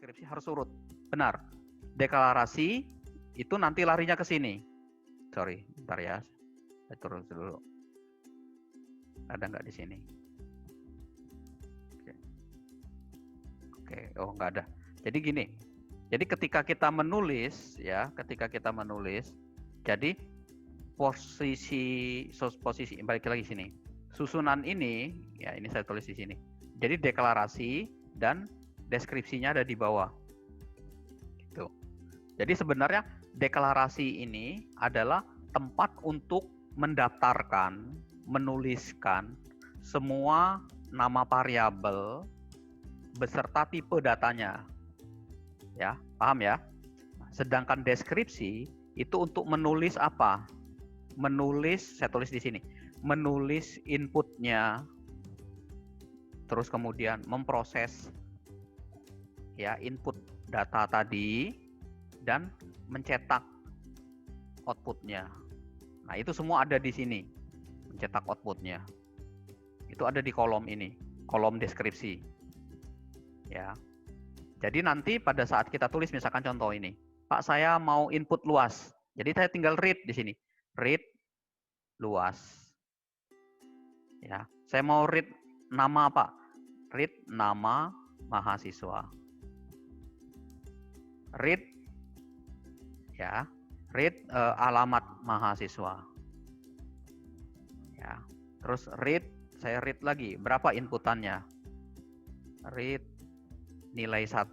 deskripsi harus urut. Benar. Deklarasi itu nanti larinya ke sini. Sorry, bentar ya. Saya turun dulu. Ada nggak di sini? Oke, oh nggak ada. Jadi gini. Jadi ketika kita menulis, jadi posisi balik lagi sini. Susunan ini, ya ini saya tulis di sini. Jadi deklarasi dan deskripsinya ada di bawah. Gitu. Jadi sebenarnya deklarasi ini adalah tempat untuk mendaftarkan, menuliskan semua nama variabel beserta tipe datanya. Ya, paham ya? Sedangkan deskripsi itu untuk menulis apa? Menulis, saya tulis di sini, menulis inputnya, terus kemudian memproses ya input data tadi dan mencetak outputnya. Nah itu semua ada di sini, mencetak outputnya. Itu ada di kolom ini, kolom deskripsi. Ya. Jadi nanti pada saat kita tulis misalkan contoh ini, Pak saya mau input luas. Jadi saya tinggal read di sini. Read luas. Ya, saya mau read nama Pak. Read nama mahasiswa. Read ya, read alamat mahasiswa. Ya. Terus read, saya read lagi berapa inputannya? Read nilai 1.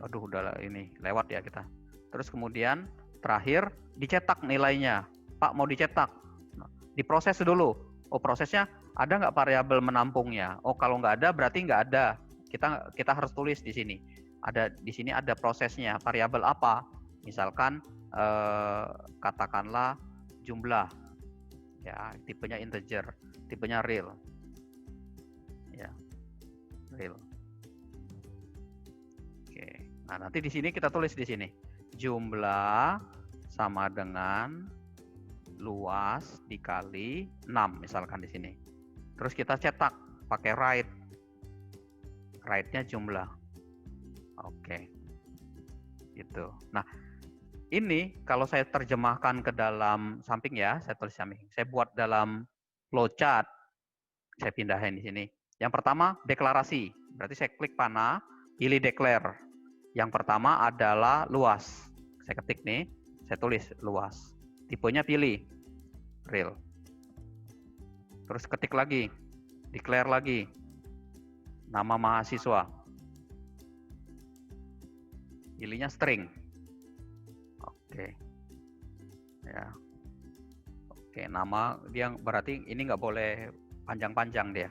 Aduh udah ini lewat ya kita. Terus kemudian terakhir dicetak nilainya. Pak mau dicetak. Nah, diproses dulu. Oh prosesnya ada nggak variabel menampungnya? Oh kalau nggak ada berarti nggak ada. Kita harus tulis di sini. Ada di sini ada prosesnya. Variabel apa? Misalkan katakanlah jumlah. Ya tipenya integer, tipenya real. Ya real. Oke. Nah nanti di sini kita tulis di sini jumlah sama dengan luas dikali 6 misalkan di sini. Terus kita cetak pakai write. Write-nya jumlah. Oke. Gitu. Nah, ini kalau saya terjemahkan ke dalam samping ya, saya tulis samping. Saya buat dalam flowchart. Saya pindahin di sini. Yang pertama deklarasi. Berarti saya klik panah, pilih declare. Yang pertama adalah luas. Saya ketik nih, saya tulis luas. Tipenya pilih real. Terus ketik lagi, declare lagi. Nama mahasiswa. Pilihnya string. Oke. Ya. Oke, nama dia berarti ini nggak boleh panjang-panjang dia.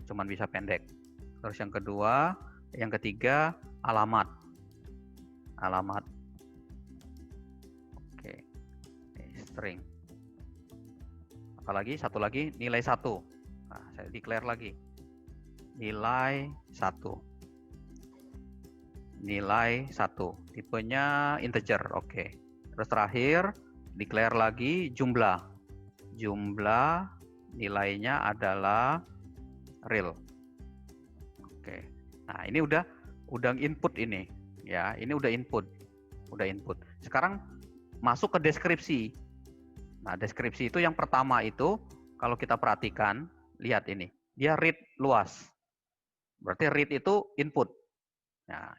Cuman bisa pendek. Terus yang kedua, yang ketiga alamat. Alamat. Oke. String. Apalagi satu lagi nilai 1. Nah, saya declare lagi. Nilai 1. Nilai 1. Tipenya integer. Oke. Terus terakhir declare lagi jumlah. Jumlah nilainya adalah real. Oke. Nah, ini udah input ini. Ya, ini udah input. Udah input. Sekarang masuk ke deskripsi. Nah, deskripsi itu yang pertama itu kalau kita perhatikan, lihat ini. Dia read luas. Berarti read itu input. Nah,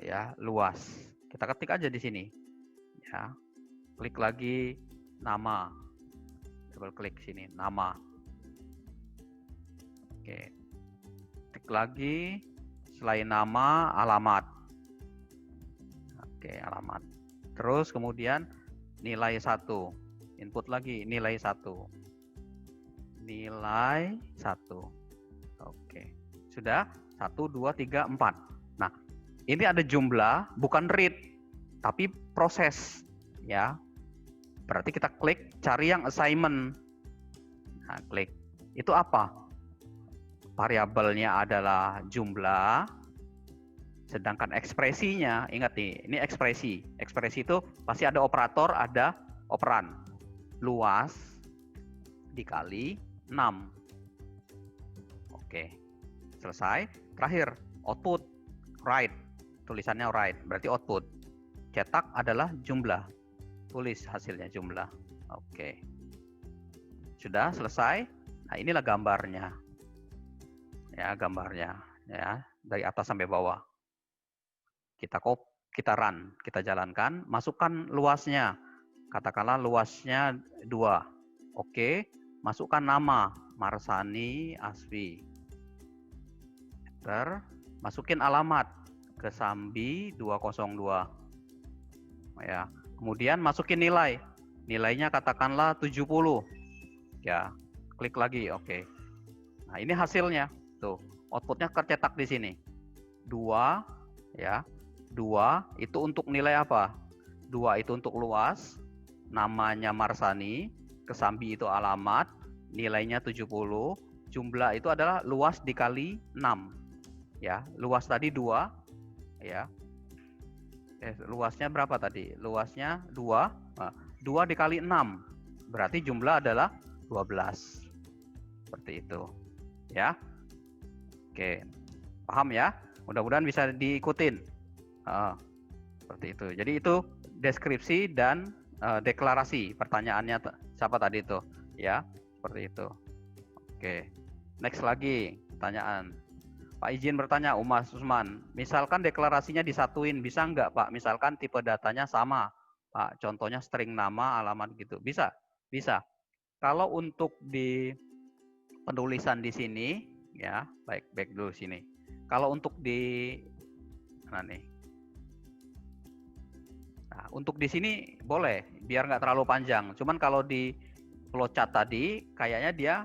ya, luas. Kita ketik aja di sini. Ya. Klik lagi nama. Double klik sini, nama. Oke. Klik lagi selain nama, alamat. Oke, alamat. Terus kemudian nilai 1. Input lagi nilai 1. Nilai 1. Oke. Sudah? 1, 2, 3, 4. Nah, ini ada jumlah, bukan read, tapi proses. Ya. Berarti kita klik cari yang assignment. Nah, klik. Itu apa? Variabelnya adalah jumlah. Sedangkan ekspresinya, ingat nih, ini ekspresi. Ekspresi itu pasti ada operator, ada operan. Luas dikali 6. Oke. Selesai. Terakhir, Output, write, tulisannya write, berarti output. Cetak adalah jumlah, tulis hasilnya jumlah. Oke. Sudah selesai. Nah, inilah gambarnya. Ya, gambarnya ya, dari atas sampai bawah. Kita run, kita jalankan, masukkan luasnya. Katakanlah luasnya 2. Oke, masukkan nama Marsani Asfi. Masukin alamat Kesambi 202. Ya, kemudian masukin nilai. Nilainya katakanlah 70. Ya, klik lagi, oke. Nah, ini hasilnya. Tuh, outputnya tercetak di sini. 2, ya. 2 itu untuk nilai apa? 2 itu untuk luas, namanya Marsani, Kesambi itu alamat, nilainya 70, jumlah itu adalah luas dikali 6. Ya, luas tadi 2, ya. Luasnya berapa tadi? Luasnya 2. Nah, 2 dikali 6. Berarti jumlah adalah 12. Seperti itu. Ya. Oke. Paham ya? Mudah-mudahan bisa diikutin. Seperti itu. Jadi itu deskripsi dan deklarasi. Pertanyaannya siapa tadi itu? Ya, seperti itu. Oke. Next lagi pertanyaan. Pak izin bertanya, Umas Usman. Misalkan deklarasinya disatuin, bisa nggak Pak? Misalkan tipe datanya sama, Pak. Contohnya string nama, alamat gitu. Bisa? Bisa. Kalau untuk di penulisan di sini, ya, baik dulu sini. Kalau untuk di mana nih? Nah, untuk di sini boleh, biar nggak terlalu panjang. Cuman kalau di flowchart tadi, kayaknya dia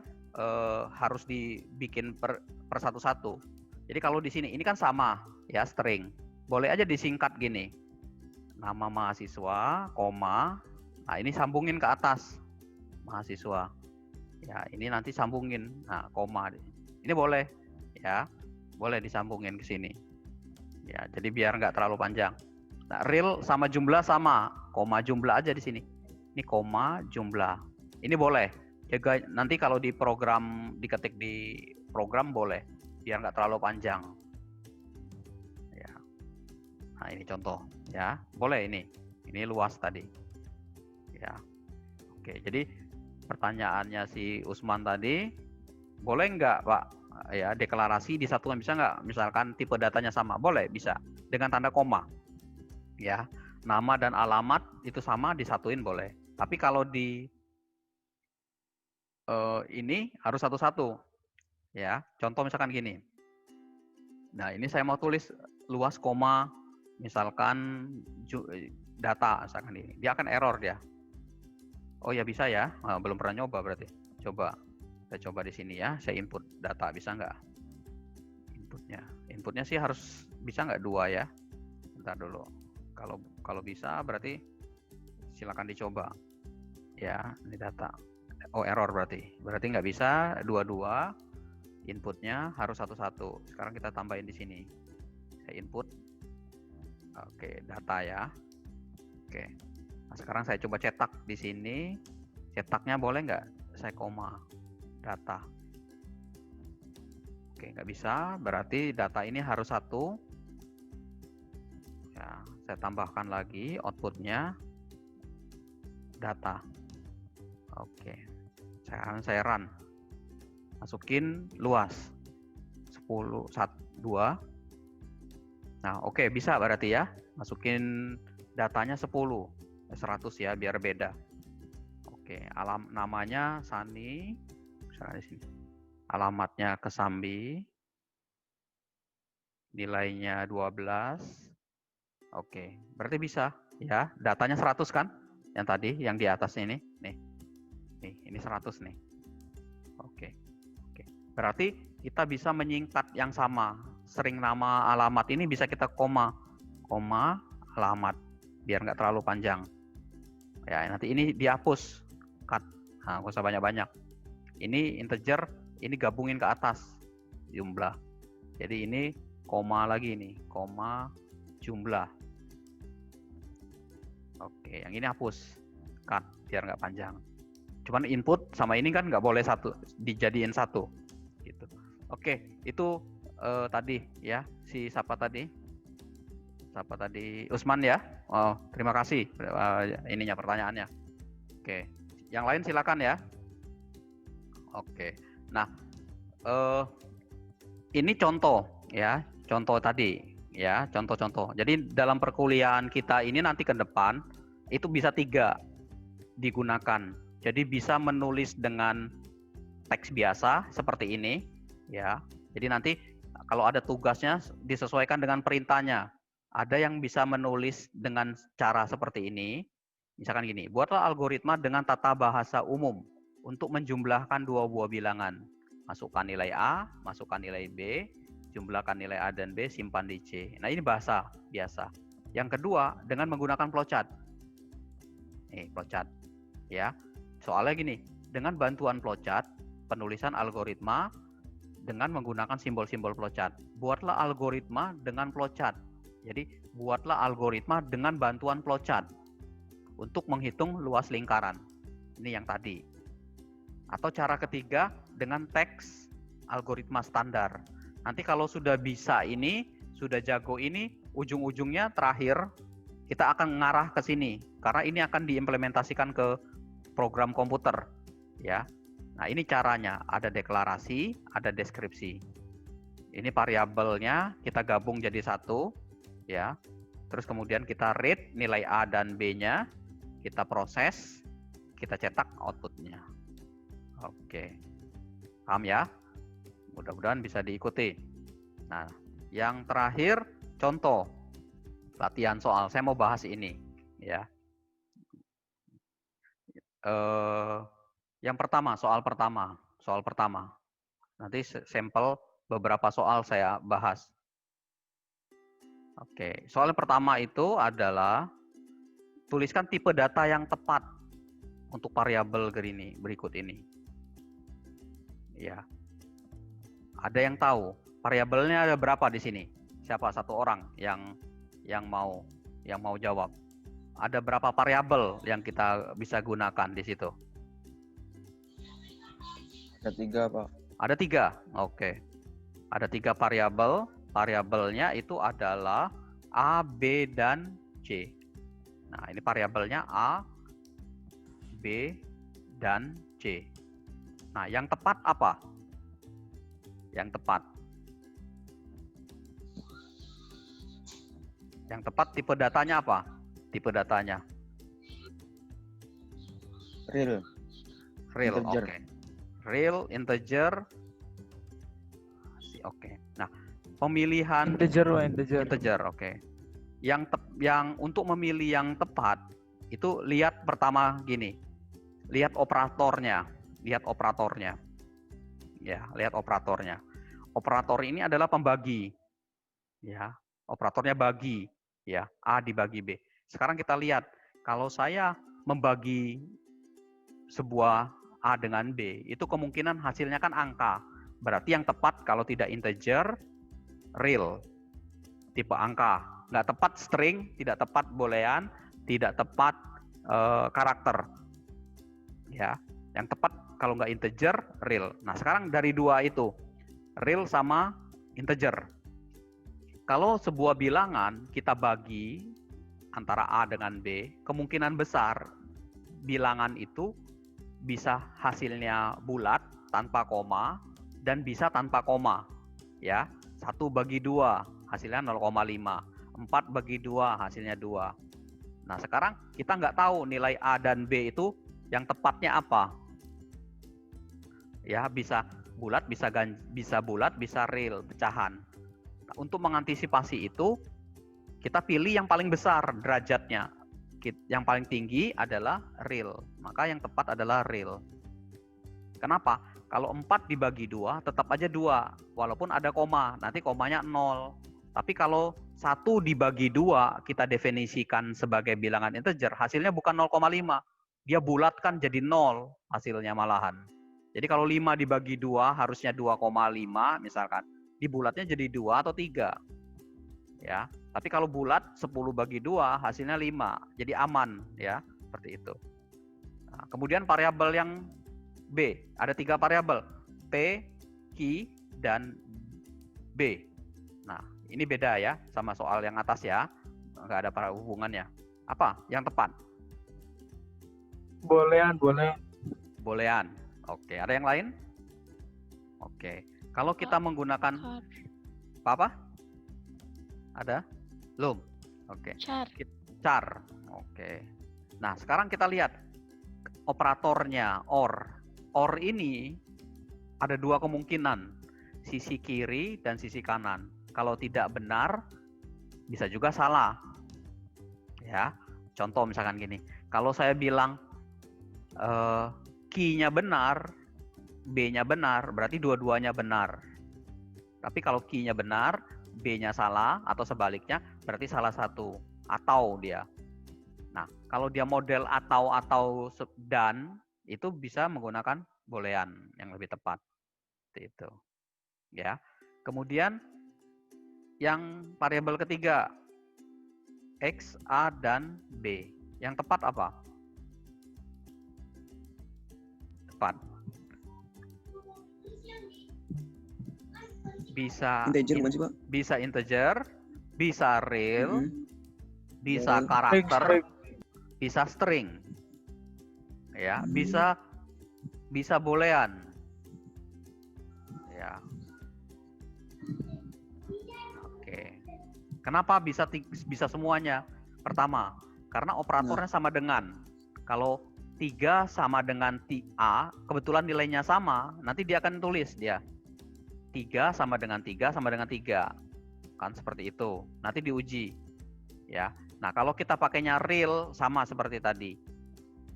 harus dibikin per satu-satu. Jadi kalau di sini, ini kan sama, ya string. Boleh aja disingkat gini. Nama mahasiswa, koma. Nah, ini sambungin ke atas. Mahasiswa. Ya, ini nanti sambungin. Nah, koma. Ini boleh, ya. Boleh disambungin ke sini. Ya, jadi biar nggak terlalu panjang. Nah, real sama jumlah sama, koma jumlah aja di sini. Ini koma jumlah. Ini boleh. Jaga nanti kalau di program diketik di program boleh, biar nggak terlalu panjang. Ya. Nah, ini contoh, ya. Boleh ini. Ini luas tadi. Ya. Oke, jadi pertanyaannya si Usman tadi, boleh nggak Pak? Ya, deklarasi disatukan bisa nggak? Misalkan tipe datanya sama, boleh, bisa. Dengan tanda koma. Ya, nama dan alamat itu sama, disatuin boleh. Tapi kalau di ini harus satu-satu. Ya, contoh misalkan gini. Nah, ini saya mau tulis luas koma, misalkan data, misalkan ini. Dia akan error dia. Oh ya bisa ya, belum pernah nyoba berarti. Coba, saya coba di sini ya, saya input data, bisa nggak? Inputnya sih harus bisa nggak 2 ya? Bentar dulu. Kalau bisa berarti silakan dicoba. Ya, ini data. Oh, error berarti nggak bisa 2-2. Inputnya harus satu-satu. Sekarang kita tambahin di sini. Saya input. Oke, data ya. Oke. Nah, sekarang saya coba cetak di sini. Cetaknya boleh nggak? Saya koma data. Oke, nggak bisa. Berarti data ini harus 1. Ya, saya tambahkan lagi outputnya data. Oke. Sekarang saya run. Masukin luas 10, 2. Nah, oke, bisa berarti ya. Masukin datanya 10, 100 ya, biar beda. Oke, namanya Sani. Misalnya di sini. Alamatnya Kesambi. Nilainya 12. Oke, berarti bisa ya. Datanya 100 kan? Yang tadi, yang di atas ini. Nih, ini 100 nih. Oke. Berarti kita bisa menyingkat yang sama. String nama alamat ini bisa kita koma alamat, biar nggak terlalu panjang. Ya, nanti ini dihapus, cut. Nah, nggak usah banyak-banyak. Ini integer, ini gabungin ke atas jumlah. Jadi ini koma lagi nih, koma jumlah. Oke, yang ini hapus, cut, biar nggak panjang. Cuman input sama ini kan nggak boleh dijadiin satu. Gitu. Oke, itu tadi ya, si siapa tadi? Siapa tadi? Usman ya. Oh, terima kasih ininya pertanyaannya. Oke. Yang lain silakan ya. Oke. Nah, ini contoh ya, contoh tadi ya, contoh-contoh. Jadi dalam perkuliahan kita ini nanti ke depan itu bisa 3 digunakan. Jadi bisa menulis dengan teks biasa seperti ini ya. Jadi nanti kalau ada tugasnya disesuaikan dengan perintahnya. Ada yang bisa menulis dengan cara seperti ini. Misalkan gini, buatlah algoritma dengan tata bahasa umum untuk menjumlahkan 2 buah bilangan. Masukkan nilai A, masukkan nilai B, jumlahkan nilai A dan B, simpan di C. Nah, ini bahasa biasa. Yang kedua, dengan menggunakan flowchart. Flowchart ya. Soalnya gini, dengan bantuan flowchart, penulisan algoritma dengan menggunakan simbol-simbol flowchart. Buatlah algoritma dengan flowchart. Jadi, buatlah algoritma dengan bantuan flowchart untuk menghitung luas lingkaran. Ini yang tadi. Atau cara ketiga, dengan teks algoritma standar. Nanti kalau sudah bisa ini, sudah jago ini, ujung-ujungnya terakhir kita akan mengarah ke sini. Karena ini akan diimplementasikan ke program komputer. Ya. Nah, ini caranya. Ada deklarasi, ada deskripsi. Ini variabelnya kita gabung jadi satu. Ya, terus kemudian kita read nilai A dan B-nya, kita proses, kita cetak outputnya. Oke, paham ya? Mudah-mudahan bisa diikuti. Nah, yang terakhir contoh latihan soal. Saya mau bahas ini, ya. Yang pertama, soal pertama. Nanti sampel beberapa soal saya bahas. Oke, soal pertama itu adalah tuliskan tipe data yang tepat untuk variabel berikut ini. Ya. Ada yang tahu variabelnya ada berapa di sini? Siapa satu orang yang mau jawab? Ada berapa variabel yang kita bisa gunakan di situ? Ada 3, Pak. Ada 3. Oke. Ada 3 variabel. Variabelnya itu adalah A, B, dan C. Nah, ini variabelnya A, B, dan C. Nah, yang tepat apa? Yang tepat tipe datanya apa? Tipe datanya? Real. Oke. Real, integer. Oke. Nah, pemilihan integer, oke. Yang untuk memilih yang tepat itu lihat pertama gini. Lihat operatornya. Ya, lihat operatornya. Operator ini adalah pembagi. Ya, operatornya bagi, ya, A dibagi B. Sekarang kita lihat kalau saya membagi sebuah A dengan B, itu kemungkinan hasilnya kan angka. Berarti yang tepat kalau tidak integer, real, tipe angka. Nggak tepat string, tidak tepat boolean, tidak tepat karakter. Ya, yang tepat kalau nggak integer, real. Nah, sekarang dari 2 itu, real sama integer. Kalau sebuah bilangan kita bagi antara A dengan B, kemungkinan besar bilangan itu bisa hasilnya bulat tanpa koma dan bisa tanpa koma. Ya, 1 bagi 2 hasilnya 0,5. 4 bagi 2 hasilnya 2. Nah, sekarang kita nggak tahu nilai A dan B itu yang tepatnya apa. Ya, bisa bulat, bisa real, pecahan. Nah, untuk mengantisipasi itu, kita pilih yang paling besar derajatnya. Yang paling tinggi adalah real. Maka yang tepat adalah real. Kenapa? Kalau 4 dibagi 2, tetap aja 2. Walaupun ada koma, nanti komanya 0. Tapi kalau 1 dibagi 2, kita definisikan sebagai bilangan integer, hasilnya bukan 0,5. Dia bulatkan jadi 0 hasilnya malahan. Jadi kalau 5 dibagi 2, harusnya 2,5 misalkan. Dibulatnya jadi 2 atau 3. Ya, tapi kalau bulat 10 bagi 2 hasilnya 5. Jadi aman ya, seperti itu. Nah, kemudian variabel yang B, ada 3 variabel, P, Q, dan B. Nah, ini beda ya sama soal yang atas ya. Nggak ada para hubungannya. Apa yang tepat? Bolehan. Bolehan. Oke, ada yang lain? Oke. Kalau kita menggunakan apa? Ada? Belum. Oke. Char. Oke. Nah, sekarang kita lihat operatornya OR. OR ini ada dua kemungkinan, sisi kiri dan sisi kanan. Kalau tidak benar, bisa juga salah. Ya, contoh misalkan gini. Kalau saya bilang key-nya benar, B-nya benar, berarti dua-duanya benar. Tapi kalau key-nya benar, B-nya salah, atau sebaliknya, berarti salah satu. Atau dia. Nah, kalau dia model atau dan, itu bisa menggunakan boolean yang lebih tepat. Itu. Ya. Kemudian, yang variabel ketiga, X, A, dan B. Yang tepat apa? Tepat. Bisa Integer bukan sih, Pak? Bisa integer, bisa real, bisa Real. karakter, bisa string. Ya, bisa boolean. Ya. Oke. Kenapa bisa semuanya? Pertama, karena operatornya sama dengan. Kalau 3 sama dengan A, kebetulan nilainya sama, nanti dia akan tulis dia. 3 sama dengan 3 sama dengan 3. Kan seperti itu. Nanti diuji. Ya. Nah, kalau kita pakainya real sama seperti tadi.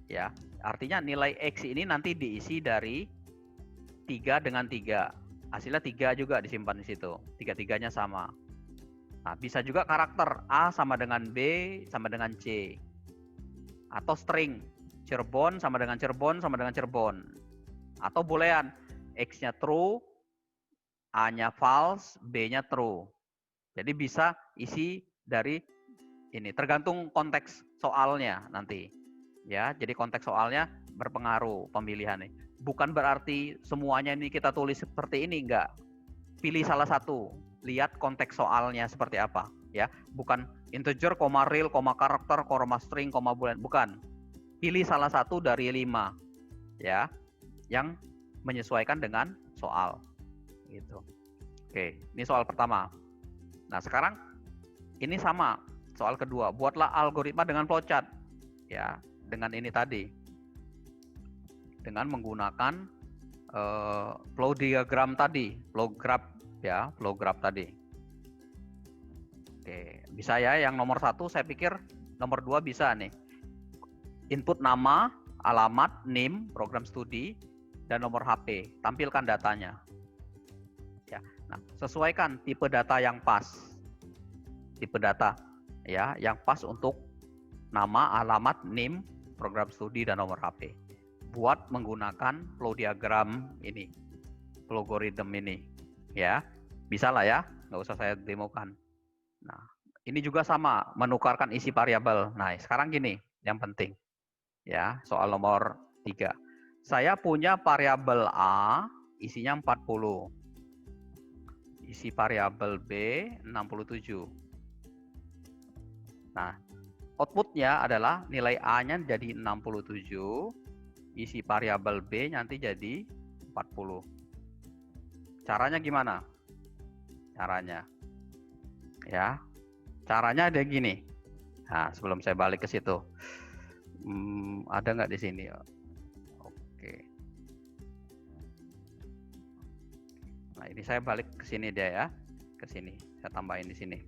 Ya. Artinya nilai X ini nanti diisi dari 3 dengan 3. Hasilnya 3 juga disimpan di situ. 3-3-nya sama. Nah, bisa juga karakter A sama dengan B sama dengan C. Atau string. Cirebon sama dengan Cirebon sama dengan Cirebon. Atau boolean. X-nya true, A-nya false, B-nya true. Jadi bisa isi dari ini, tergantung konteks soalnya nanti. Ya, jadi konteks soalnya berpengaruh pemilihannya. Bukan berarti semuanya ini kita tulis seperti ini, enggak. Pilih salah satu, lihat konteks soalnya seperti apa, ya. Bukan integer, real, karakter, string, boolean, bukan. Pilih salah satu dari 5, ya, yang menyesuaikan dengan soal. Gitu. Oke, ini soal pertama. Nah, sekarang ini sama soal kedua. Buatlah algoritma dengan flowchart, ya, dengan ini tadi, dengan menggunakan flow diagram tadi, flow graph tadi. Oke, bisa ya. Yang nomor 1 saya pikir nomor 2 bisa nih. Input nama, alamat, NIM, program studi, dan nomor HP. Tampilkan datanya. Ya, nah, sesuaikan tipe data yang pas. Tipe data ya, yang pas untuk nama, alamat, NIM, program studi, dan nomor HP. Buat menggunakan flow diagram ini, algoritma ini, ya, bisa lah ya, nggak usah saya demokan. Nah, ini juga sama, menukarkan isi variabel. Nah, sekarang gini, yang penting, ya, soal nomor 3. Saya punya variabel A, isinya 40. Isi variabel B 67. Nah, outputnya adalah nilai A-nya jadi 67, isi variabel B nanti jadi 40. Caranya gimana? Caranya, ya, caranya ada gini. Nah, sebelum saya balik ke situ, ada nggak di sini? Oke. Nah, ini saya balik ke sini deh ya, ke sini. Saya tambahin di sini,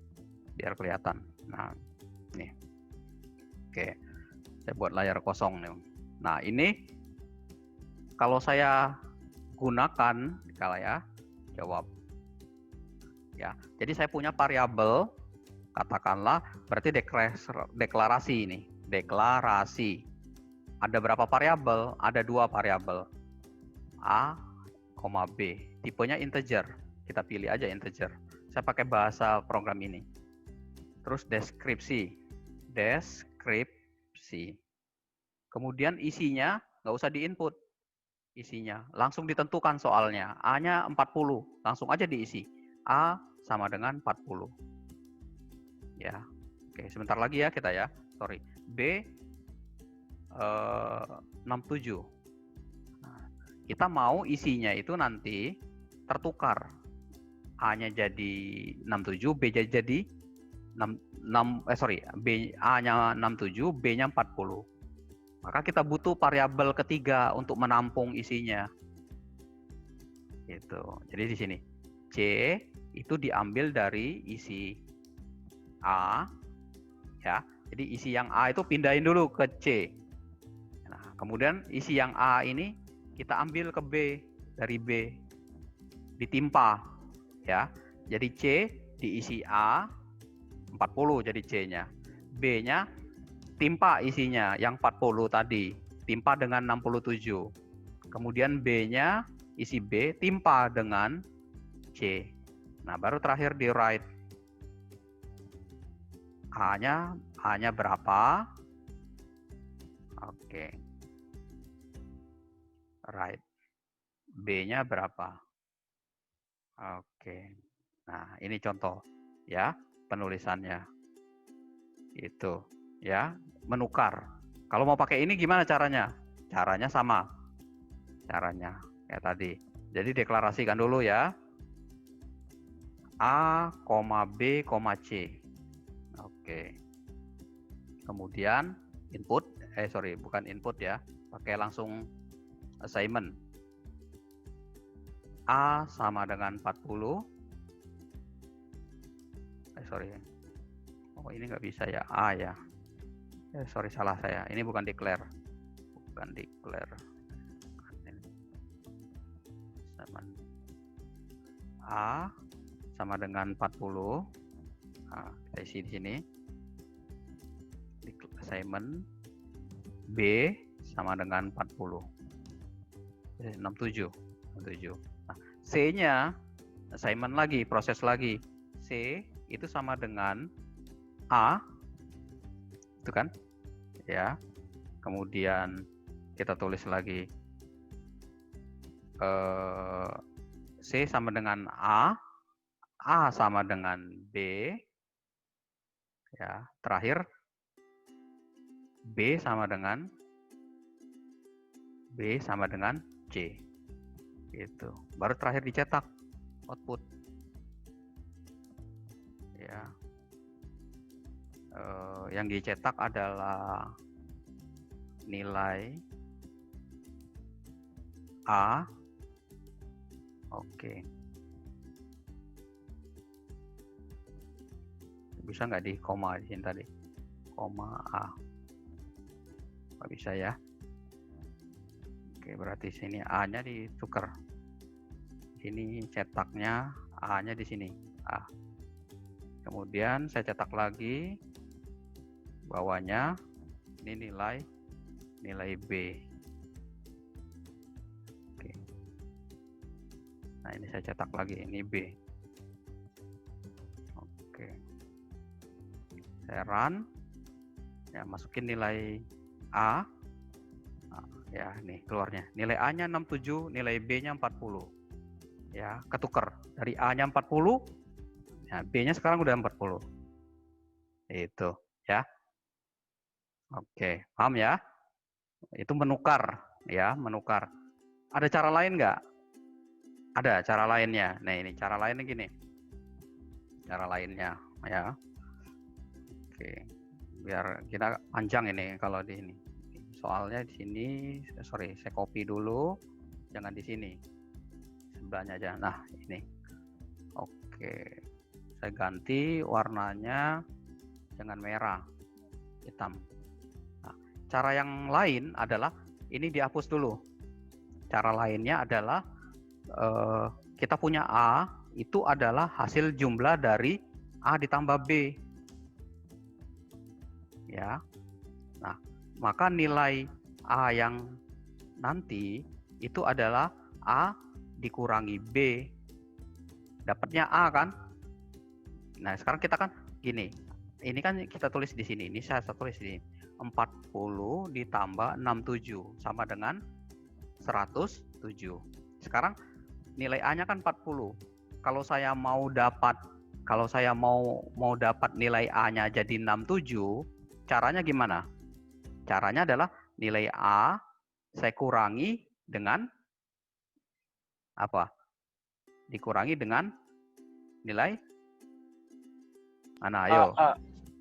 biar kelihatan. Nah, nih. Oke, saya buat layar kosong nih. Nah, ini kalau saya gunakan, kalau ya, jawab. Ya, jadi saya punya variabel, katakanlah, berarti deklarasi ini. Deklarasi. Ada berapa variabel? Ada 2 variabel. A, B. Tipenya integer. Kita pilih aja integer. Saya pakai bahasa program ini. Terus deskripsi. Kemudian isinya nggak usah diinput. Isinya langsung ditentukan soalnya. A-nya 40, langsung aja diisi. A sama dengan 40. Ya. Oke, sebentar lagi ya kita ya. Sorry. B 67. Nah, kita mau isinya itu nanti tertukar. A-nya jadi 67, B-nya jadi A-nya 67, B-nya 40. Maka kita butuh variabel ketiga untuk menampung isinya. Gitu. Jadi di sini C itu diambil dari isi A, ya. Jadi isi yang A itu pindahin dulu ke C. Nah, kemudian isi yang A ini kita ambil ke B, dari B, ditimpa, ya. Jadi C diisi A 40 jadi C-nya. B-nya timpa isinya yang 40 tadi, timpa dengan 67. Kemudian B-nya isi B timpa dengan C. Nah, baru terakhir di write. A-nya berapa? Oke. Write. B-nya berapa? Oke. Nah, ini contoh ya penulisannya. Itu ya, menukar. Kalau mau pakai ini gimana caranya? Caranya sama. Caranya kayak tadi. Jadi deklarasikan dulu ya. A, B, C. Oke. Kemudian input, bukan input ya. Pakai langsung assignment. A sama dengan 40. Oh, ini nggak bisa ya, A ya. Salah saya. Ini bukan declare. Bukan declare. A sama dengan 40. Nah, kita isi di sini. Assignment B sama dengan 40. 67. Nah, C-nya assignment lagi, proses lagi. C itu sama dengan A, itu kan? Ya. Kemudian kita tulis lagi C sama dengan A sama dengan B, ya. Terakhir B sama dengan C, gitu. Baru terakhir dicetak output, ya. Yang dicetak adalah nilai A. Oke. Bisa nggak di koma di sini tadi? Koma A. Nggak bisa ya. Oke, berarti sini A-nya ditukar. Ini cetaknya A-nya di sini. A. Kemudian saya cetak lagi bawahnya, ini nilai B. Oke. Nah, ini saya cetak lagi, ini B. Oke. Saya run. Ya, masukin nilai A. Nah, ya, nih keluarnya. Nilai A-nya 67, nilai B-nya 40. Ya, ketukar. Dari A-nya 40, ya, B-nya sekarang udah 40. Itu, ya. Oke, paham ya? Itu menukar, ya, menukar. Ada cara lain nggak? Ada cara lainnya. Nah, ini cara lainnya gini. Cara lainnya, ya. Oke, biar kita panjang ini kalau di ini. Soalnya di sini, saya copy dulu. Jangan di sini. Sebelahnya aja. Nah, ini. Oke. Saya ganti warnanya dengan merah, hitam. Nah, cara yang lain adalah ini dihapus dulu. Cara lainnya adalah kita punya A itu adalah hasil jumlah dari A ditambah B. Ya. Nah, maka nilai A yang nanti itu adalah A dikurangi B. Dapatnya A kan? Nah, sekarang kita kan gini. Ini kan kita tulis di sini. Ini saya tulis di sini. 40 ditambah 67 sama dengan 107. Sekarang nilai A-nya kan 40. kalau saya mau dapat nilai A-nya jadi 67, caranya gimana? Caranya adalah nilai A saya kurangi dengan apa? Dikurangi dengan nilai mana? Ayo.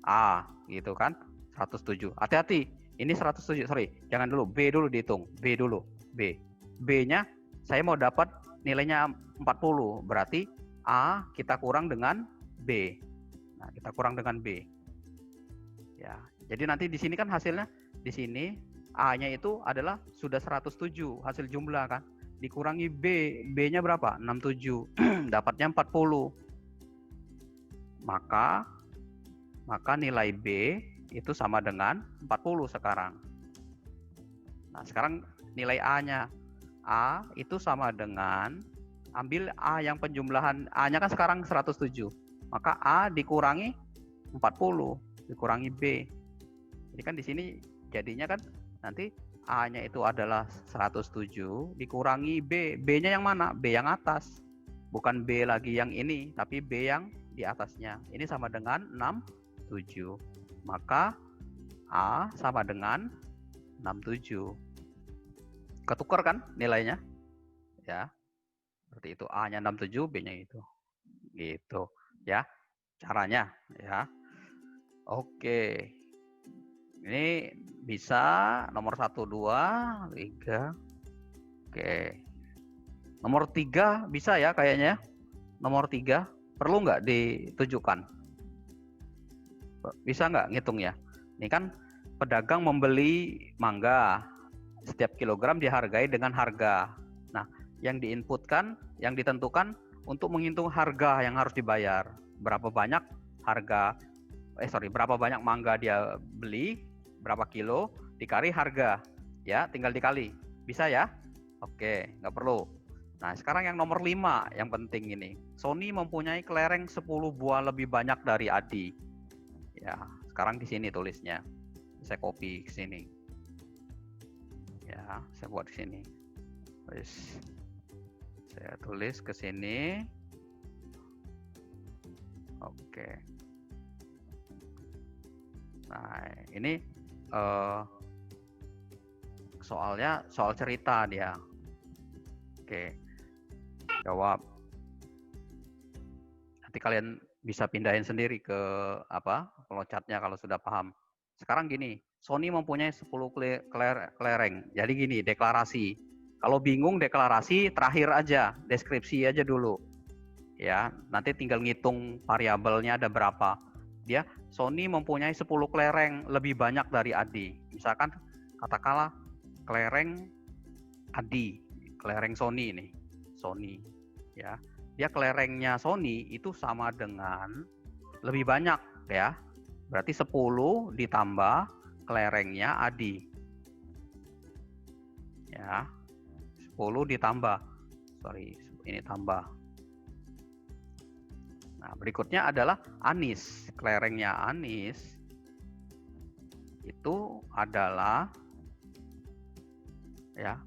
A, gitu kan? 107. Hati-hati. Ini 107, sorry. Jangan dulu. B dulu dihitung. B dulu. B. B-nya saya mau dapat nilainya 40. Berarti A kita kurang dengan B. Nah, kita kurang dengan B. Ya. Jadi nanti di sini kan hasilnya di sini A-nya itu adalah sudah 107 hasil jumlah kan. Dikurangi B. B-nya berapa? 67. Dapatnya 40. Maka nilai B itu sama dengan 40 sekarang. Nah, sekarang nilai A-nya. A itu sama dengan, ambil A yang penjumlahan, A-nya kan sekarang 107. Maka A dikurangi 40, dikurangi B. Jadi kan di sini jadinya kan nanti A-nya itu adalah 107 dikurangi B. B-nya yang mana? B yang atas. Bukan B lagi yang ini, tapi B yang di atasnya. Ini sama dengan 67. Maka A sama dengan 67. Ketukar kan nilainya? Ya. Seperti itu. A-nya 67, B-nya itu. Gitu. Ya. Caranya ya. Oke. Ini bisa nomor 1, 2, 3. Oke. Nomor 3 bisa ya kayaknya. Nomor 3 perlu nggak ditujukan? Bisa nggak ngitung ya? Ini kan pedagang membeli mangga. Setiap kilogram dihargai dengan harga. Nah, yang diinputkan, yang ditentukan untuk menghitung harga yang harus dibayar. Berapa banyak berapa banyak mangga dia beli, berapa kilo, dikali harga. Ya, tinggal dikali. Bisa ya? Oke, nggak perlu. Nah, sekarang yang nomor 5 yang penting ini. Sony mempunyai kelereng 10 buah lebih banyak dari Adi. Ya, sekarang di sini tulisnya. Saya copy ke sini. Ya, saya buat di sini. Terus saya tulis ke sini. Oke. Nah, ini soalnya soal cerita dia. Oke. Jawab. Nanti kalian bisa pindahin sendiri ke flowchart-nya kalau sudah paham. Sekarang gini, Sony mempunyai 10 kelereng. Jadi gini, deklarasi. Kalau bingung deklarasi, terakhir aja, deskripsi aja dulu. Ya, nanti tinggal ngitung variabelnya ada berapa. Dia Sony mempunyai 10 kelereng lebih banyak dari Adi. Misalkan katakanlah kelereng Adi, kelereng Sony ini. Sony, ya. Dia kelerengnya Sony itu sama dengan lebih banyak ya. Berarti 10 ditambah kelerengnya Adi. Ya. 10 ditambah. Sorry, ini tambah. Nah, berikutnya adalah Anis. Kelerengnya Anis itu adalah ya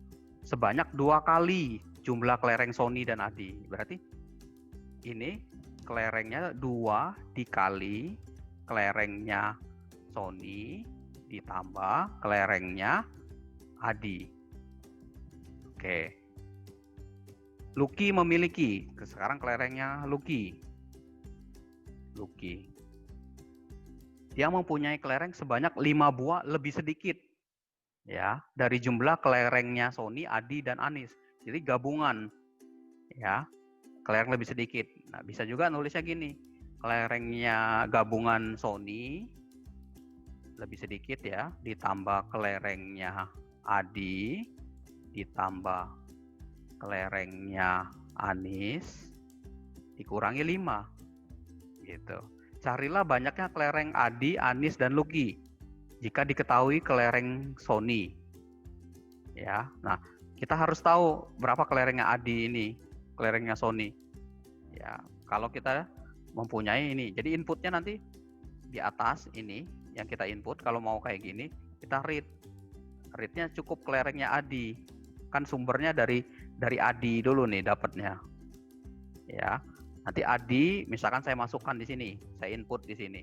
sebanyak 2 kali jumlah kelereng Sony dan Adi. Berarti ini kelerengnya 2 dikali kelerengnya Sony ditambah kelerengnya Adi. Oke. Lucky memiliki. Sekarang kelerengnya Lucky. Dia mempunyai kelereng sebanyak 5 buah lebih sedikit. Ya, dari jumlah kelerengnya Sony, Adi dan Anis. Jadi gabungan. Ya. Kelereng lebih sedikit. Nah, bisa juga nulisnya gini. Kelerengnya gabungan Sony lebih sedikit ya, ditambah kelerengnya Adi, ditambah kelerengnya Anis, dikurangi 5. Gitu. Carilah banyaknya kelereng Adi, Anis, dan Lucky jika diketahui kelereng Sony. Ya, nah kita harus tahu berapa kelerengnya Adi ini, kelerengnya Sony. Ya, kalau kita mempunyai ini, jadi inputnya nanti di atas ini yang kita input. Kalau mau kayak gini, kita read. Readnya cukup kelerengnya Adi. Kan sumbernya dari Adi dulu nih dapatnya. Ya, Nanti Adi, misalkan saya masukkan di sini, saya input di sini.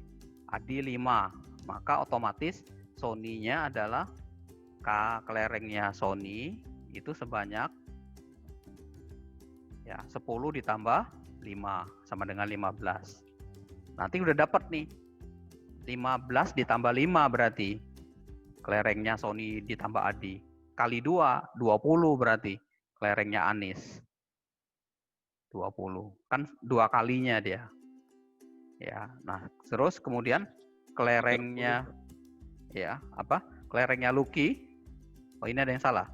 Adi 5, maka otomatis Sony-nya adalah kelerengnya Sony itu sebanyak ya 10 ditambah 5 sama dengan 15. Nanti udah dapat nih 15 ditambah 5 berarti kelerengnya Sony ditambah Adi. Kali 2, 20 berarti kelerengnya Anis. 20. Kan 2 kalinya dia. Ya, nah terus kemudian kelerengnya ya, apa? Kelerengnya Lucky. Oh, ini ada yang salah.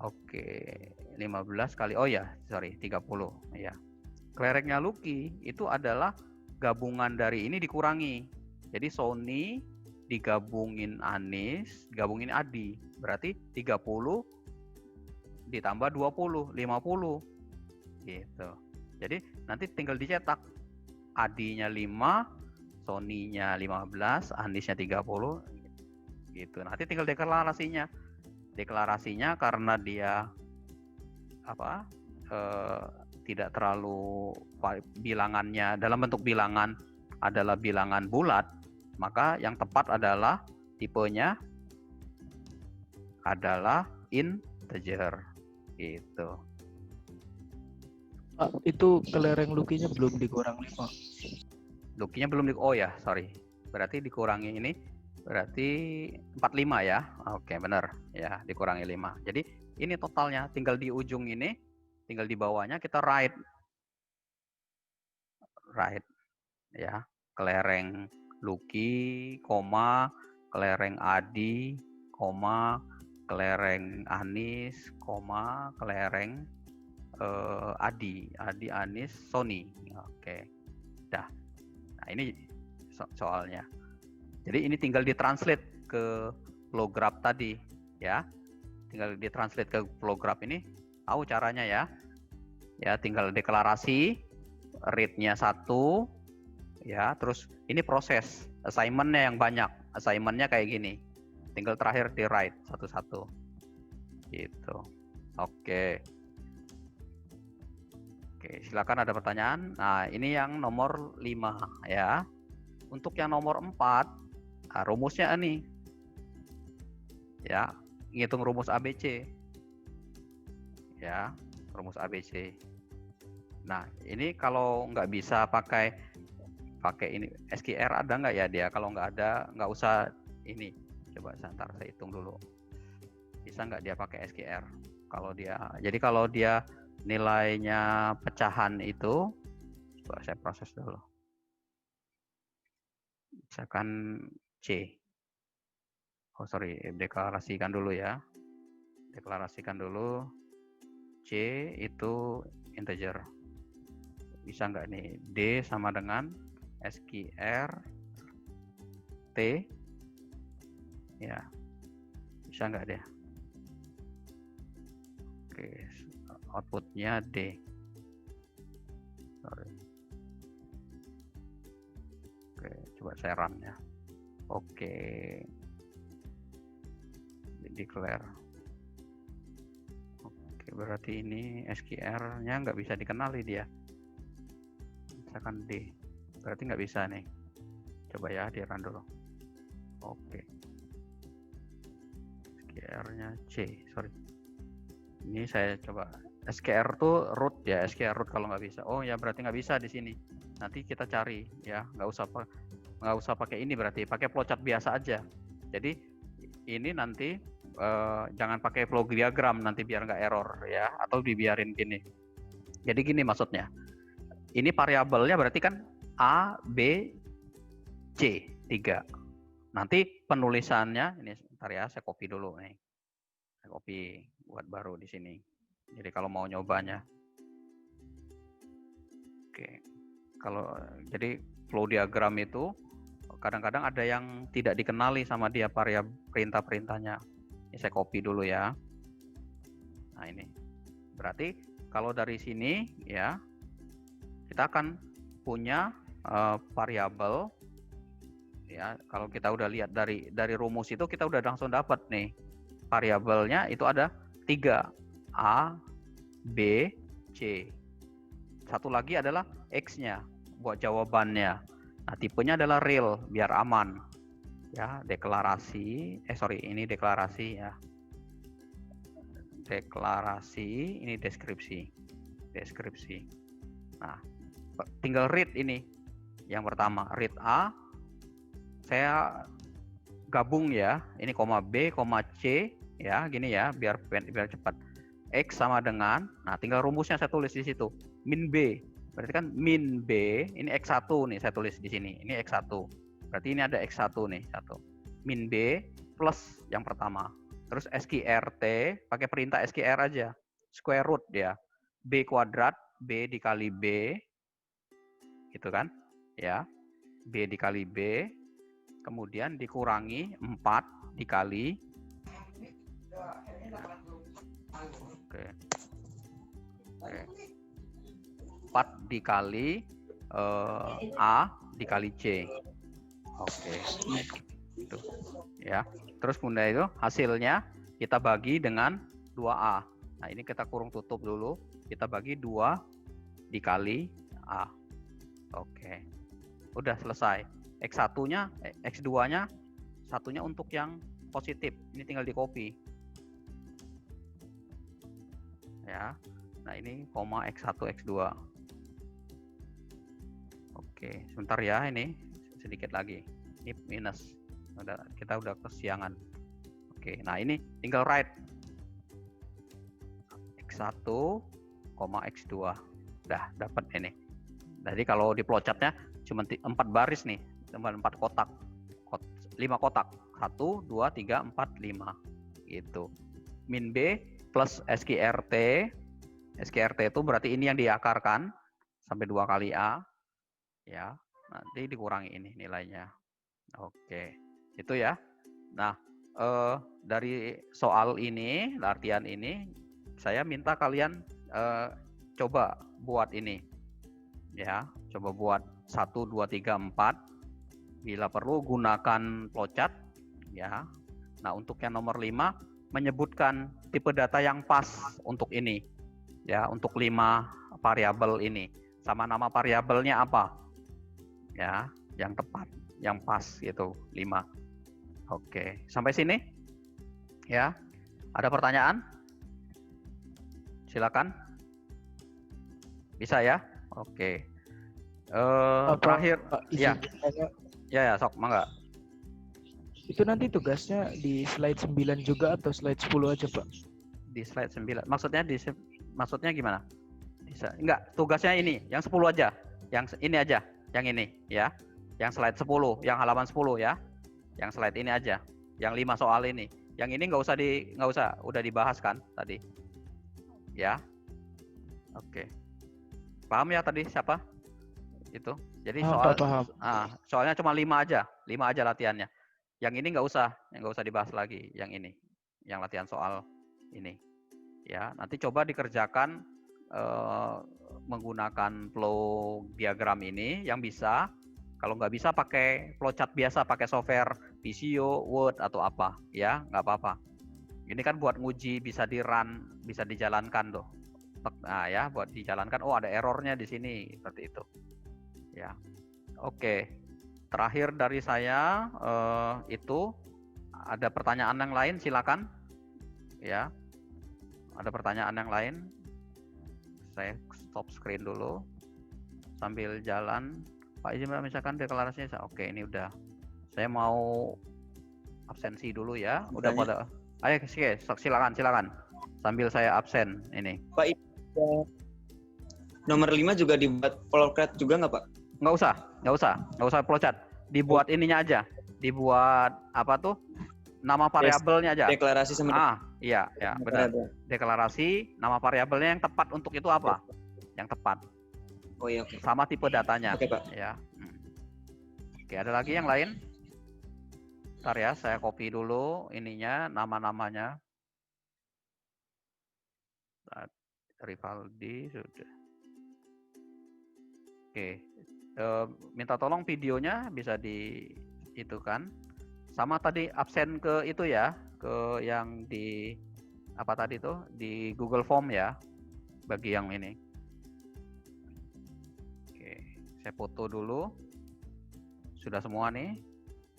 Oke, 15 kali. Oh ya, sorry, 30. Ya. Kelerengnya Lucky itu adalah gabungan dari ini dikurangi. Jadi Sony digabungin Anis, digabungin Adi. Berarti 30 ditambah 20, 50. Gitu. Jadi nanti tinggal dicetak. Adinya 5, Sony-nya 15, Anisnya 30. Gitu. Nanti tinggal deklarasinya. Deklarasinya karena dia apa? Tidak terlalu bilangannya dalam bentuk bilangan adalah bilangan bulat, maka yang tepat adalah tipenya adalah integer gitu. Pak, itu kelereng Lucky-nya belum dikurang 5. Lucky-nya belum oh ya, sorry. Berarti dikurangi ini berarti 45 ya. Oke, benar. Ya, dikurangi 5. Jadi ini totalnya, tinggal di ujung ini, tinggal di bawahnya kita write ya. Kelereng Lucky, koma, kelereng Adi, koma, kelereng Anis, koma, kelereng Adi, Anis, Sony. Oke. Dah. Nah, ini soalnya. Jadi ini tinggal ditranslate ke flow graph tadi, ya. Tinggal ditranslate ke flow graph ini. Tahu caranya ya. Ya, tinggal deklarasi read-nya 1, ya. Terus ini proses assignment-nya yang banyak. Assignment-nya kayak gini. Tinggal terakhir di write satu-satu. Gitu. Oke. Oke, silakan ada pertanyaan. Nah, ini yang nomor 5 ya. Untuk yang nomor 4, nah, rumusnya nih. Ya, ngitung rumus ABC. Ya, rumus ABC. Nah, ini kalau nggak bisa pakai ini SQR ada nggak ya dia? Kalau nggak ada, nggak usah ini. Coba sebentar saya hitung dulu. Bisa nggak dia pakai SQR? Jadi kalau dia nilainya pecahan itu, coba saya proses dulu. Misalkan C. Oh sorry, deklarasikan dulu ya. Deklarasikan dulu. C itu integer. Bisa nggak nih? D sama dengan SQR T. Ya. Bisa nggak deh? Oke. Outputnya D. Sorry. Oke, coba saya run ya. Oke. Declare. Oke, berarti ini SQR-nya nggak bisa dikenali dia. Misalkan D. Berarti nggak bisa nih. Coba ya, di run dulu. Oke. SQR-nya C, sorry. Ini saya coba. SQR tuh root ya, SQR root kalau nggak bisa. Oh ya, berarti nggak bisa di sini. Nanti kita cari ya, nggak usah pakai ini berarti, pakai flowchart biasa aja. Jadi ini nanti jangan pakai flow diagram nanti biar nggak error ya, atau dibiarin gini. Jadi gini maksudnya. Ini variabelnya berarti kan A, B, C 3. Nanti penulisannya ini sebentar ya, saya copy dulu nih. Saya copy buat baru di sini. Jadi kalau mau nyobanya. Oke. Jadi flow diagram itu kadang-kadang ada yang tidak dikenali sama dia perintah-perintahnya. Ini saya copy dulu ya. Nah, ini. Berarti kalau dari sini ya kita akan punya variabel ya. Kalau kita udah lihat dari rumus itu kita udah langsung dapat nih. Variabelnya itu ada 3. A, B, C. satu lagi adalah X-nya buat jawabannya. Nah, tipenya adalah real biar aman. Ya, ini deklarasi ya. Deklarasi, ini deskripsi. Nah, tinggal read ini. Yang pertama, read A. Saya gabung ya. Ini koma B, koma C ya, gini ya, biar cepat. X sama dengan, nah tinggal rumusnya saya tulis di situ. Min B. Berarti kan min B, ini X1 nih saya tulis di sini. Ini X1. Berarti ini ada X1 nih, 1. Min B plus yang pertama. Terus SQRT, pakai perintah SQR aja. Square root ya. B kuadrat, B dikali B. Gitu kan? Ya. B dikali B. Kemudian dikurangi 4 dikali. Oke. 4 dikali A dikali C. Oke. Itu. Ya. Terus kemudian itu hasilnya kita bagi dengan 2A. Nah, ini kita kurung tutup dulu. Kita bagi 2 dikali A. Oke. Udah selesai. X1-nya, X2-nya satunya untuk yang positif. Ini tinggal di copy. Ya. Nah, ini koma X1, X2. Oke, sebentar ya, ini sedikit lagi. Ini minus. Kita udah kesiangan. Oke, nah ini tinggal write X1, X2. Udah dapat ini. Jadi kalau di flowchartnya cuma 4 baris nih, cuma 4 kotak. 5 kotak. 1, 2, 3, 4, 5. Gitu. Min B plus SQRT. SQRT itu berarti ini yang diakarkan sampai 2 kali A. Ya, nanti dikurangi ini nilainya. Oke, itu ya. Nah, dari soal ini, latihan ini, saya minta kalian coba buat ini. Ya, coba buat 1, 2, 3, 4. Bila perlu gunakan flowchart. Ya. Nah, untuk yang nomor 5, menyebutkan tipe data yang pas untuk ini. Ya, untuk 5 variabel ini. Sama nama variabelnya apa? Ya, yang tepat, yang pas gitu, 5. Oke, sampai sini. Ya. Ada pertanyaan? Silakan. Bisa ya? Oke. Terakhir ya. Ya, sok, mangga. Itu nanti tugasnya di slide 9 juga atau slide 10 aja, Pak? Di slide 9. Maksudnya gimana? Bisa. Enggak, tugasnya ini, yang 10 aja. Yang ini aja, yang ini ya. Yang slide 10, yang halaman 10 ya. Yang slide ini aja. Yang 5 soal ini. Yang ini nggak usah, udah dibahas kan tadi. Ya. Oke. Paham ya tadi siapa? Itu. Jadi paham. Soalnya cuma 5 aja. 5 aja latihannya. Yang ini nggak usah dibahas lagi. Yang ini. Yang latihan soal ini. Ya, nanti coba dikerjakan menggunakan flow diagram ini yang bisa. Kalau nggak bisa pakai flowchart biasa, pakai software Visio, Word atau apa, ya nggak apa-apa. Ini kan buat nguji bisa di-run, bisa dijalankan tuh. Nah ya, buat dijalankan. Oh ada errornya di sini, seperti itu. Ya, oke. Terakhir dari saya itu ada pertanyaan yang lain, silakan. Ya, ada pertanyaan yang lain. Saya stop screen dulu sambil jalan. Pak izin misalkan deklarasinya. Oke, ini udah. Saya mau absensi dulu ya. Udah pada. Ayo, silakan. Sambil saya absen ini. Pak, nomor 5 juga dibuat flowchart juga nggak, Pak? Nggak usah flowchart. Dibuat ininya aja. Dibuat apa tuh? Nama variabelnya aja. Deklarasi sama. Iya, benar. Deklarasi, nama variabelnya yang tepat untuk itu apa? Yang tepat. Oh iya, oke. Sama tipe datanya. Oke, Pak. Ya. Oke, ada lagi yang lain? Bentar ya, saya copy dulu ininya, nama-namanya. Rivaldi sudah. Oke. Minta tolong videonya bisa di itu kan. Sama tadi absen ke itu ya, ke yang di apa tadi tuh di Google Form ya, bagi yang ini. Saya foto dulu. Sudah semua nih.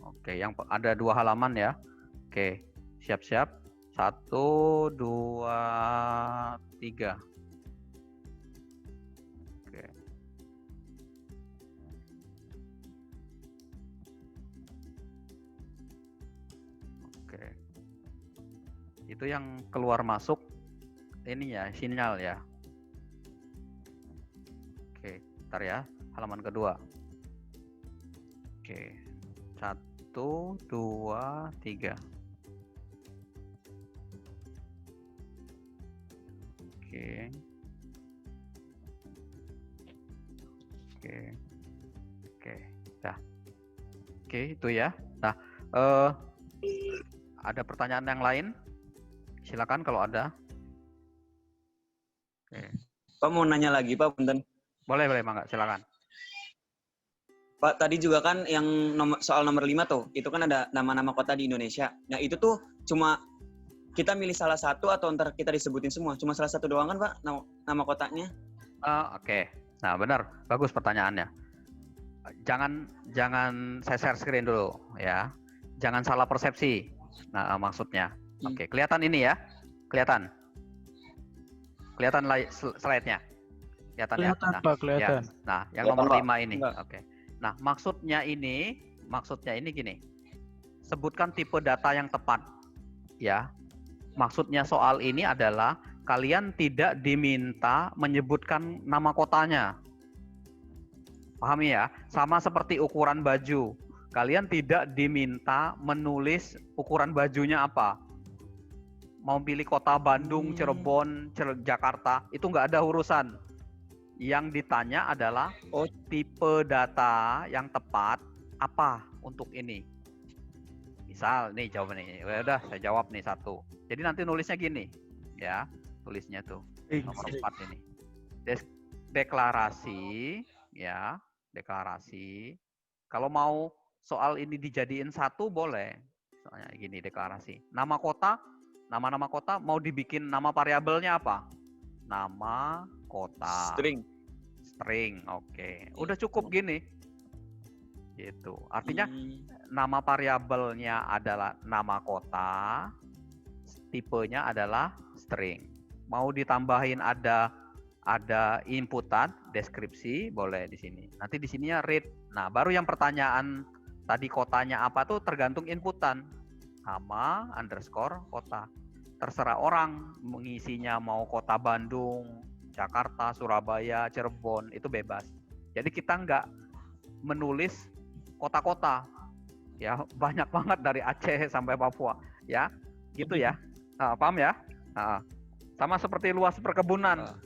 Oke, yang ada 2 halaman ya. Oke, siap-siap. 1, 2, 3. Oke. Oke. Itu yang keluar masuk ini ya, sinyal ya. Oke, bentar ya. Halaman kedua. Oke. 1, 2, 3. Oke. Oke. Oke. Dah. Oke, itu ya. Nah, ada pertanyaan yang lain? Silakan kalau ada. Oke. Pak mau nanya lagi Pak, punten. Boleh, Mangga, silakan. Pak, tadi juga kan yang soal nomor 5 tuh, itu kan ada nama-nama kota di Indonesia. Nah, itu tuh cuma kita milih salah satu atau ntar kita disebutin semua? Cuma salah satu doang kan, Pak, nama kotanya? Oke. Nah, benar. Bagus pertanyaannya. Jangan saya share screen dulu ya. Jangan salah persepsi. Nah, maksudnya. Oke, kelihatan ini ya? Kelihatan slide-nya? Kelihatan ya? Kelihatan, Nah, Pak, kelihatan. ya. Nah, yang Kelihatan, nomor Pak. 5 ini. Enggak. Oke. Nah, maksudnya ini gini. Sebutkan tipe data yang tepat. Ya. Maksudnya soal ini adalah kalian tidak diminta menyebutkan nama kotanya. Pahami ya? Sama seperti ukuran baju. Kalian tidak diminta menulis ukuran bajunya apa. Mau pilih kota Bandung, Cirebon, Jakarta, itu nggak ada urusan. Yang ditanya adalah tipe data yang tepat apa untuk ini. Misal nih jawaban nih, udah saya jawab nih 1. Jadi nanti nulisnya gini, ya, tulisnya tuh nomor 4 ini. Deklarasi, ya, deklarasi. Kalau mau soal ini dijadiin 1 boleh, soalnya gini deklarasi. Nama kota, nama-nama kota mau dibikin nama variabelnya apa? Nama kota. String, oke. Udah cukup gini. Gitu. Artinya nama variabelnya adalah nama kota, tipenya adalah string. Mau ditambahin ada inputan, deskripsi, boleh di sini. Nanti di sininya read. Nah, baru yang pertanyaan tadi kotanya apa tuh tergantung inputan. Nama _ kota. Terserah orang mengisinya mau kota Bandung, Jakarta, Surabaya, Cirebon, itu bebas. Jadi kita nggak menulis kota-kota. Ya, banyak banget dari Aceh sampai Papua, ya. Gitu ya. Paham ya? Sama seperti luas perkebunan.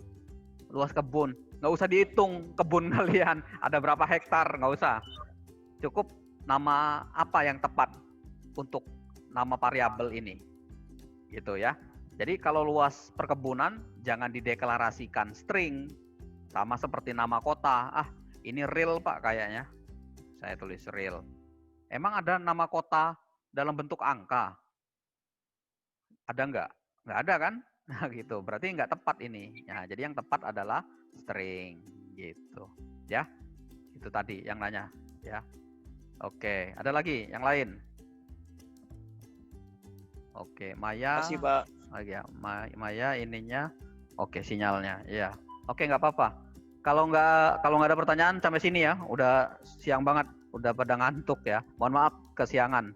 Luas kebun, nggak usah dihitung kebun kalian ada berapa hektar, nggak usah. Cukup nama apa yang tepat untuk nama variabel ini. Gitu ya. Jadi kalau luas perkebunan jangan dideklarasikan string, sama seperti nama kota. Ini real Pak kayaknya. Saya tulis real. Emang ada nama kota dalam bentuk angka? Ada nggak? Nggak ada kan? Nah gitu, berarti nggak tepat ini. Nah, jadi yang tepat adalah string gitu. Ya, itu tadi yang nanya. Ya, oke. Ada lagi yang lain? Oke, Maya. Makasih Pak. Ya, Maya ininya. Oke, sinyalnya. Ya, oke nggak apa-apa. Kalau nggak ada pertanyaan sampai sini ya. Udah siang banget, udah pada ngantuk ya. Mohon maaf kesiangan,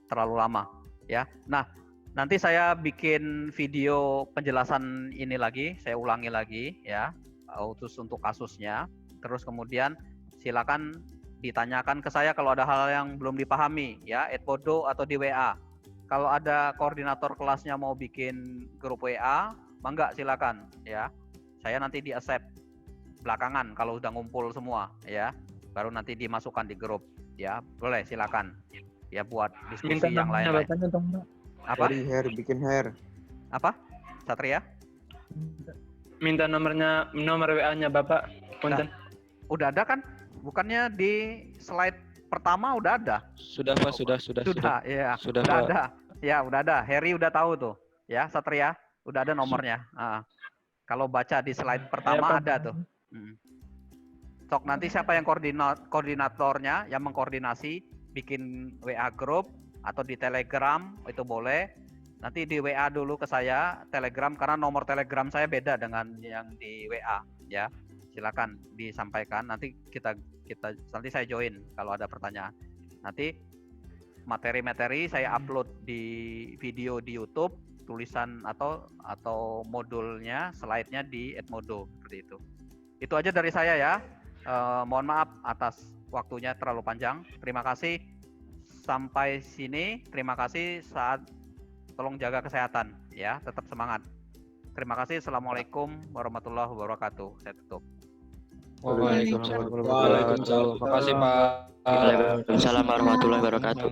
terlalu lama. Ya, nah. Nanti saya bikin video penjelasan ini lagi, saya ulangi lagi ya, khusus untuk kasusnya. Terus kemudian silakan ditanyakan ke saya kalau ada hal yang belum dipahami ya, Edpodo atau di WA. Kalau ada koordinator kelasnya mau bikin grup WA, mangga silakan ya. Saya nanti di-accept belakangan kalau udah ngumpul semua ya, baru nanti dimasukkan di grup ya. Boleh silakan ya buat diskusi yang lain-lain. Apa? Bikin hair. Apa? Satria? Minta nomor WA-nya Bapak. Punten. Udah ada kan? Bukannya di slide pertama udah ada? Sudah Pak, sudah. Ya. Sudah Udah Pak. ada. Ya, udah ada. Heri udah tahu tuh. Ya, Satria, udah ada nomornya. Kalau baca di slide pertama ada tuh. Sok nanti siapa yang koordinatornya, yang mengkoordinasi, bikin WA group atau di Telegram itu boleh. Nanti di WA dulu ke saya Telegram karena nomor Telegram saya beda dengan yang di WA ya. Silakan disampaikan. Nanti nanti saya join kalau ada pertanyaan. Nanti materi-materi saya upload di video di YouTube, tulisan atau modulnya, slide-nya di Edmodo seperti itu. Itu aja dari saya ya. Mohon maaf atas waktunya terlalu panjang. Terima kasih sampai sini. Terima kasih tolong jaga kesehatan ya, tetap semangat. Terima kasih. Assalamualaikum warahmatullahi wabarakatuh. Saya tutup. Waalaikumsalam. Terima kasih Pak. Waalaikumsalam warahmatullahi wabarakatuh.